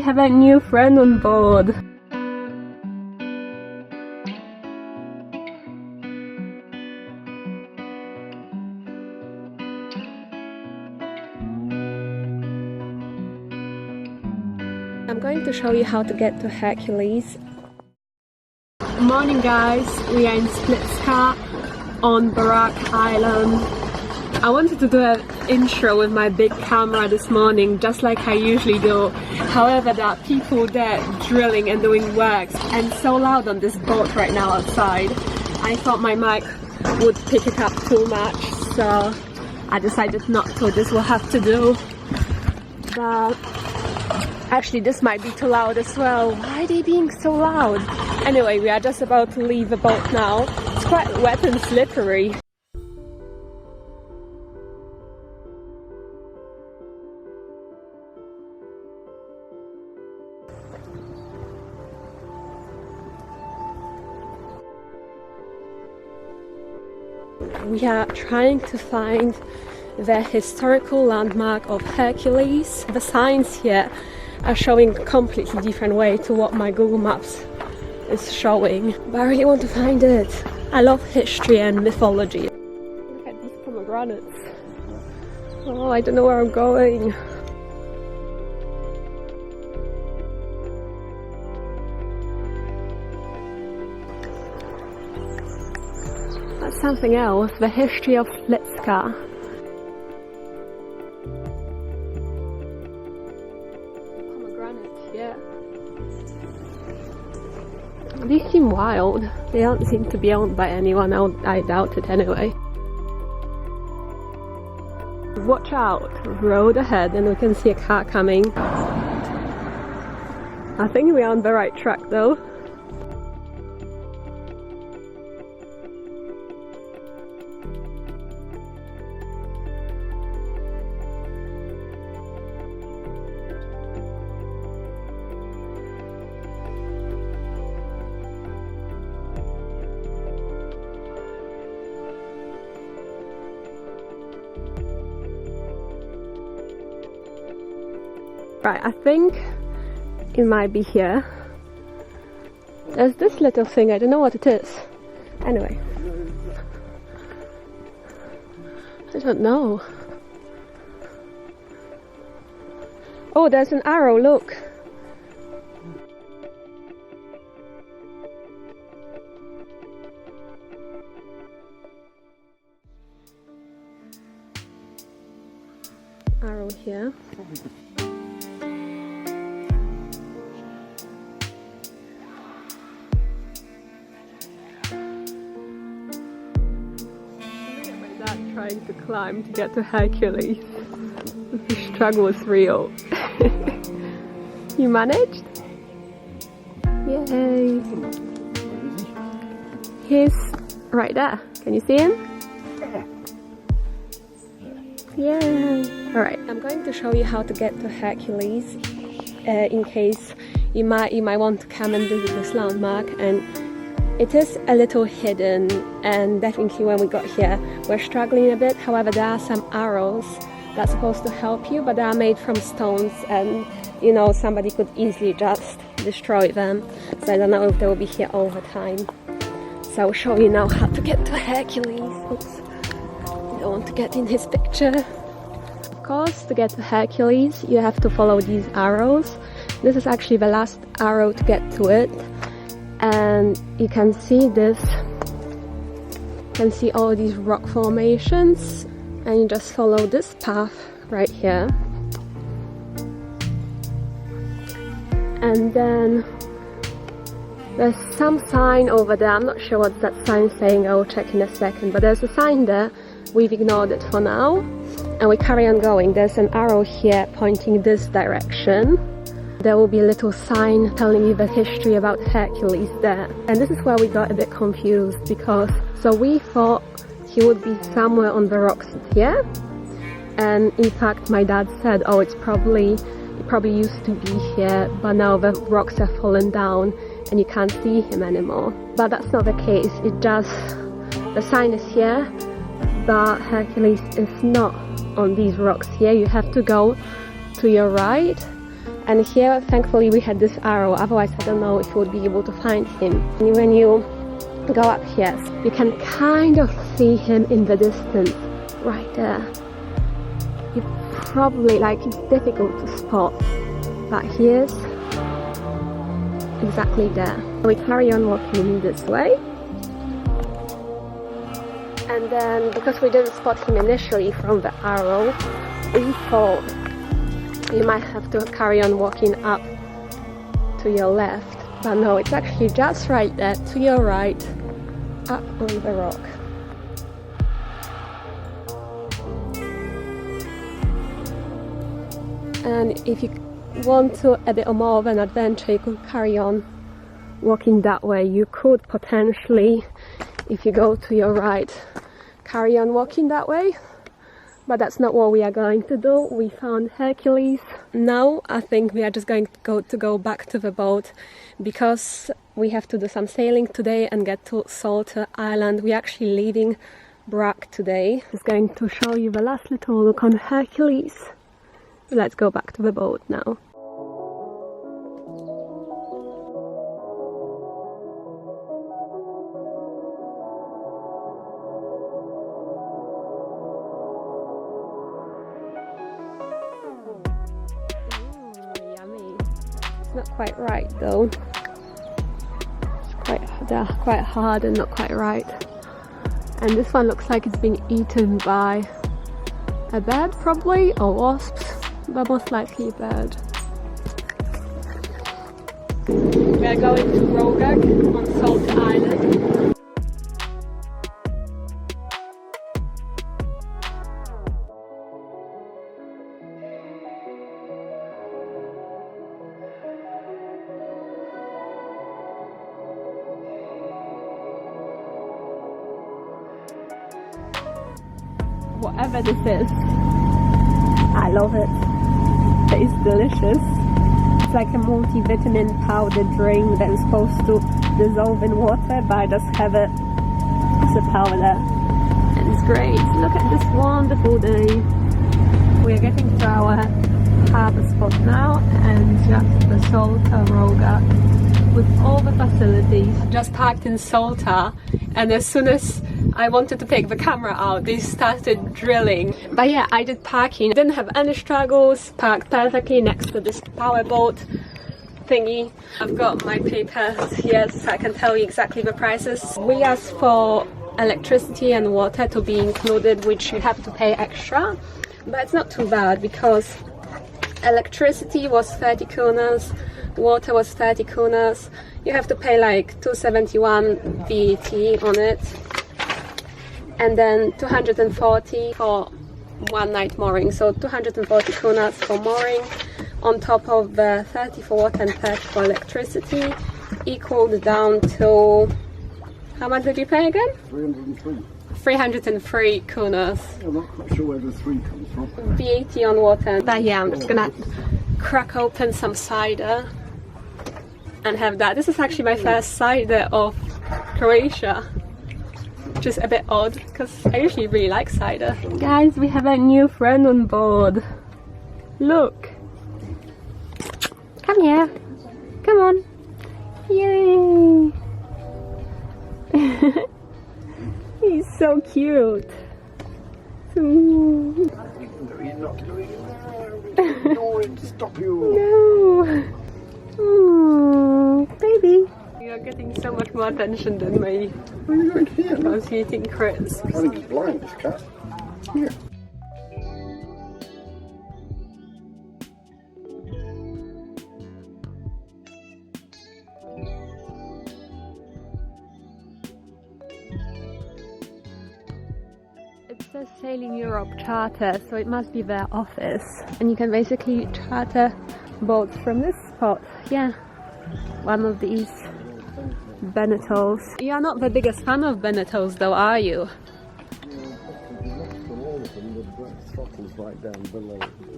have a new friend on board. I'm going to show you how to get to Hercules. Morning guys, we are in Splitska on Brac Island. I wanted to do an intro with my big camera this morning, just like I usually do. However, there are people there drilling and doing work, and so loud on this boat right now outside. I thought my mic would pick it up too much, so I decided not to. This will have to do. But actually, this might be too loud as well. Why are they being so loud? Anyway, we are just about to leave the boat now. It's quite wet and slippery. We are trying to find the historical landmark of Hercules. The signs here are showing a completely different way to what my Google Maps is showing, but I really want to find it. I love history and mythology. Look at these pomegranates. Oh, I don't know where I'm going. That's something else, the history of Splitska. Yeah. These seem wild. They don't seem to be owned by anyone. I doubt it anyway. Watch out! Road ahead, and we can see a car coming. I think we're on the right track though. Right, I think it might be here. There's this little thing, I don't know what it is. Anyway. I don't know. Oh, there's an arrow, look. Arrow here. Trying to climb to get to Hercules. The struggle is real. You managed? Yay! He's right there. Can you see him? Yay! Alright, I'm going to show you how to get to Hercules in case you might want to come and visit this landmark. And it is a little hidden, and definitely when we got here we're struggling a bit. However, there are some arrows that's supposed to help you, but they are made from stones, and you know, somebody could easily just destroy them. So I don't know if they will be here all the time. So I'll show you now how to get to Hercules. Oops, I don't want to get in his picture. Of course, to get to Hercules you have to follow these arrows. This is actually the last arrow to get to it. And you can see this, you can see all these rock formations, and you just follow this path right here. And then there's some sign over there, I'm not sure what that sign is saying, I'll check in a second, but there's a sign there, we've ignored it for now, and we carry on going. There's an arrow here pointing this direction. There will be a little sign telling you the history about Hercules there. And this is where we got a bit confused, because so we thought he would be somewhere on the rocks here. And in fact my dad said, oh, it probably used to be here, but now the rocks have fallen down and you can't see him anymore. But that's not the case. It just, the sign is here, but Hercules is not on these rocks here. You have to go to your right, And here, thankfully, we had this arrow, otherwise I don't know if we would be able to find him. And when you go up here, you can kind of see him in the distance, right there. You probably, like, it's difficult to spot, but he is exactly there. We carry on walking this way. And then, because we didn't spot him initially from the arrow, we thought you might have to carry on walking up to your left, but no, it's actually just right there to your right, up on the rock. And if you want to a bit more of an adventure, you could carry on walking that way. You could potentially, if you go to your right, carry on walking that way. But that's not what we are going to do. We found Hercules. Now I think we are just going to go back to the boat because we have to do some sailing today and get to Solta Island. We're actually leaving Brac today. Just going to show you the last little look on Hercules. Let's go back to the boat now. Not quite right though. They're quite hard and not quite right. And this one looks like it's been eaten by a bird probably, or wasps, but most likely a bird. We are going to Rogac on Solta Island. Whatever this is, I love it. It's delicious. It's like a multivitamin powder drink that is supposed to dissolve in water, but I just have it as a powder. And it's great. Look at this wonderful day. We are getting to our harbour spot now, and just the Solta Rogac with all the facilities. Just parked in Solta, and as soon as I wanted to take the camera out, they started drilling. But yeah, I did parking. Didn't have any struggles. Parked perfectly next to this powerboat thingy. I've got my papers here so I can tell you exactly the prices. We asked for electricity and water to be included, which you have to pay extra. But it's not too bad because electricity was 30 kunas, water was 30 kunas. You have to pay like 271 VAT on it. And then 240 for one night mooring, so 240 kunas for mooring, on top of the 30 for water and 30 for electricity, equaled down to, how much did you pay again? 303. 303 kunas. I'm not quite sure where the 3 comes from. VAT on water. But yeah, I'm just gonna crack open some cider and have that. This is actually my first cider of Croatia. Which is a bit odd because I usually really like cider. Guys, we have a new friend on board. Look. Come here. Come on. Yay. He's so cute. No, you're not doing it. No, to stop you. No. Oh, baby. You're getting so much more attention than me. Where are you going here? I was eating crisps. I think he's blind, this cat. Here. It says Sailing Europe Charter, so it must be their office. And you can basically charter boats from this spot. Yeah, one of these Benettos. You are not the biggest fan of Benettos though, are you?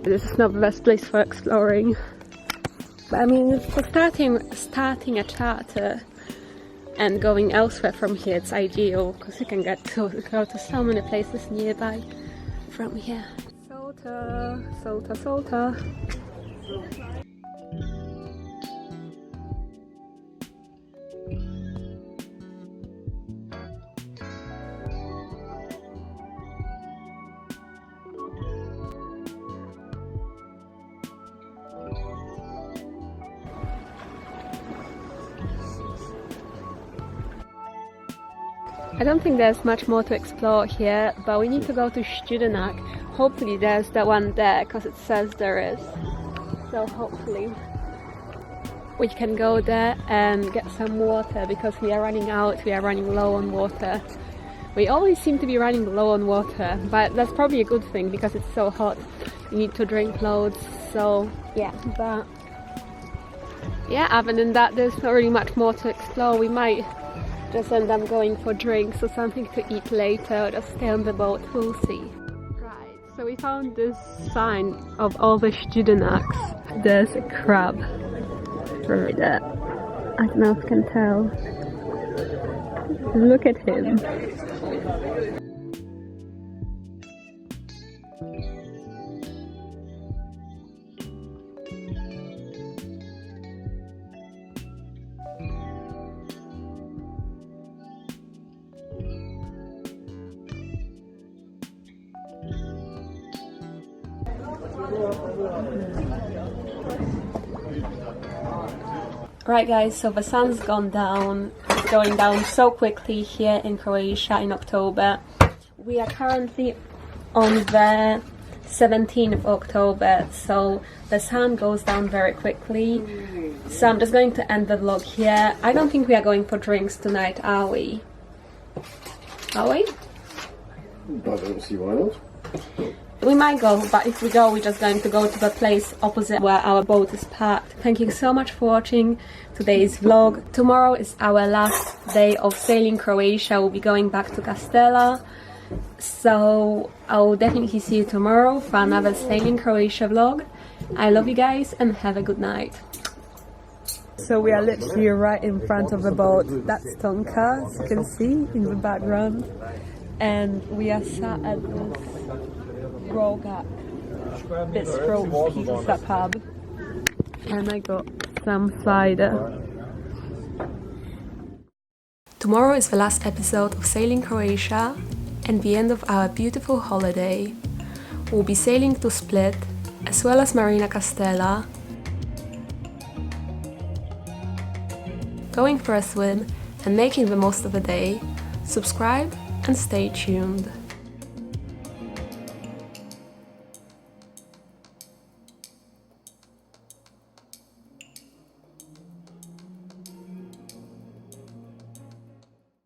This is not the best place for exploring. But I mean, for starting a charter and going elsewhere from here, it's ideal because you can go to so many places nearby from here. Solta, Solta, Solta. I don't think there's much more to explore here, but we need to go to Studenac. Hopefully there's the one there, because it says there is. So hopefully we can go there and get some water, because we are running out, we are running low on water. We always seem to be running low on water, but that's probably a good thing because it's so hot. You need to drink loads, so yeah, but yeah, other than that there's not really much more to explore. We might just end up going for drinks or something to eat later, or just stay on the boat, we'll see. Right, so we found this sign of all the Studenacs. There's a crab right there. I don't know if you can tell. Look at him. Right guys, so the sun's gone down. It's going down so quickly here in Croatia in October. We are currently on the 17th of October, so the sun goes down very quickly. So I'm just going to end the vlog here. I don't think we are going for drinks tonight, are we? Are we? I don't see why not. We might go, but if we go, we're just going to go to the place opposite where our boat is parked. Thank you so much for watching today's vlog. Tomorrow is our last day of sailing Croatia. We'll be going back to Castella. So I'll definitely see you tomorrow for another sailing Croatia vlog. I love you guys and have a good night. So we are literally right in front of the boat. That's Tonka, as you can see in the background. And we are sat at this Rogac bistro pizza pub, and I got some cider. Tomorrow is the last episode of Sailing Croatia and the end of our beautiful holiday. We'll be sailing to Split as well as Marina Castella, going for a swim and making the most of the day. Subscribe and stay tuned.